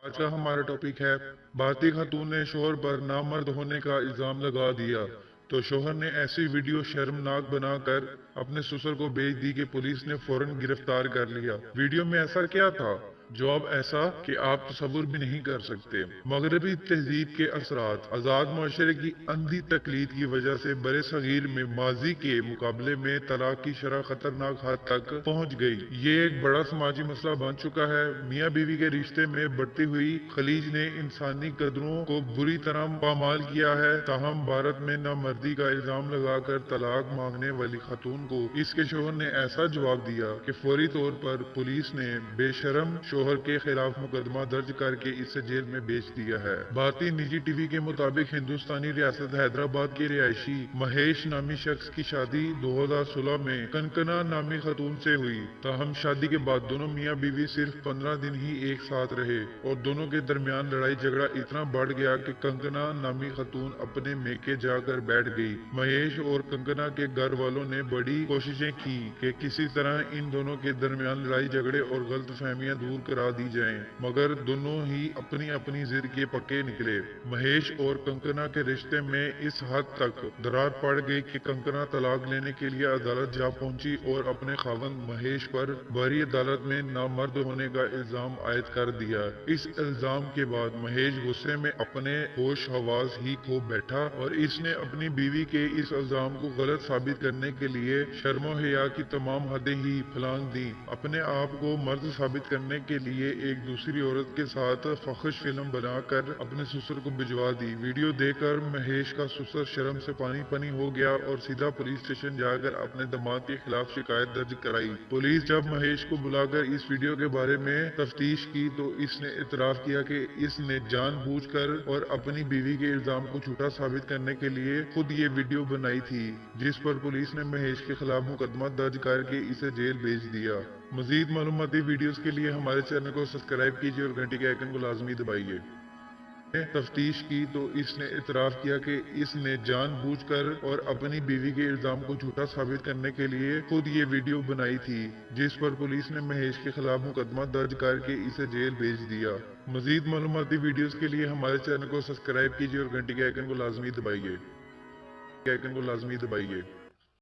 आज का हमारा टॉपिक है भारतीय खातून ने शोहर पर नामर्द होने का इल्जाम लगा दिया तो शोहर ने ऐसी वीडियो शर्मनाक बनाकर अपने ससुर को भेज दी कि पुलिस ने फौरन गिरफ्तार कर लिया। वीडियो में ऐसा क्या था? जवाब ऐसा कि आप तसव्वुर भी नहीं कर सकते। मगरबी तहजीब के असरात आजाद माशरे की अंधी तकलीद की वजह से बड़े सगीर में माजी के मुकाबले में तलाक की शरह खतरनाक हद तक पहुंच गई। ये एक बड़ा समाजी मसला बन चुका है। मियाँ बीवी के रिश्ते में बढ़ती हुई खलीज ने इंसानी कदरों को बुरी तरह पामाल किया है। ताहम भारत में नामर्दी का इल्जाम लगाकर तलाक मांगने वाली खातून को इसके शोहर ने ऐसा जवाब दिया कि फौरी तौर पर पुलिस ने बेशरम शोहर के खिलाफ मुकदमा दर्ज करके इसे जेल में भेज दिया है। भारतीय निजी टीवी के मुताबिक हिंदुस्तानी रियासत हैदराबाद के रिहायशी महेश नामी शख्स की शादी 2016 में कंकना नामी खातून से हुई। ताहम शादी के बाद दोनों मियाँ बीवी सिर्फ 15 दिन ही एक साथ रहे और दोनों के दरमियान लड़ाई झगड़ा इतना बढ़ गया कि कंकना नामी खातून अपने मेके जाकर बैठ गई। महेश और कंकना के घर वालों ने बड़ी कोशिशें की कि किसी तरह इन दोनों के दरमियान लड़ाई झगड़े और गलतफहमियां दूर करा दी जाएं, मगर दोनों ही अपनी अपनी जिद के पक्के निकले। महेश और कंकना के रिश्ते में इस हद तक दरार पड़ गई कि कंकना तलाक लेने के लिए अदालत जा पहुंची और अपने खावंद महेश पर बारी अदालत में नामर्द होने का इल्जाम आयद कर दिया। इस इल्जाम के बाद महेश गुस्से में अपने होश हवास ही खो बैठा और इसने अपनी बीवी के इस इल्जाम को गलत साबित करने के लिए शर्मो हया की तमाम हदें ही फलांग दी। अपने आप को मर्द साबित करने के लिए एक दूसरी औरत के साथ फखश फिल्म बनाकर अपने ससुर को भिजवा दी। वीडियो देखकर महेश का ससुर शर्म से पानी पानी हो गया और सीधा पुलिस स्टेशन जाकर अपने दामाद के खिलाफ शिकायत दर्ज कराई। पुलिस जब महेश को बुलाकर इस वीडियो के बारे में तफ्तीश की तो इसने इतराफ किया कि इसने जानबूझकर और अपनी बीवी के इल्जाम को झूठा साबित करने के लिए खुद ये वीडियो बनाई थी, जिस पर पुलिस ने महेश के खिलाफ मुकदमा दर्ज करके इसे जेल भेज दिया। मजीद मालूमाती वीडियोस के लिए हमारे चैनल को सब्सक्राइब कीजिए और घंटी के आइकन को लाजमी दबाइए। तफ्तीश की तो इसने इतराफ किया कि इसने जानबूझकर और अपनी बीवी के इल्जाम को झूठा साबित करने के लिए खुद ये वीडियो बनाई थी, जिस पर पुलिस ने महेश के खिलाफ मुकदमा दर्ज करके इसे जेल भेज दिया। मजीद मालूमाती वीडियोस के लिए हमारे चैनल को सब्सक्राइब कीजिए और घंटी के आइकन को लाजमी दबाइए।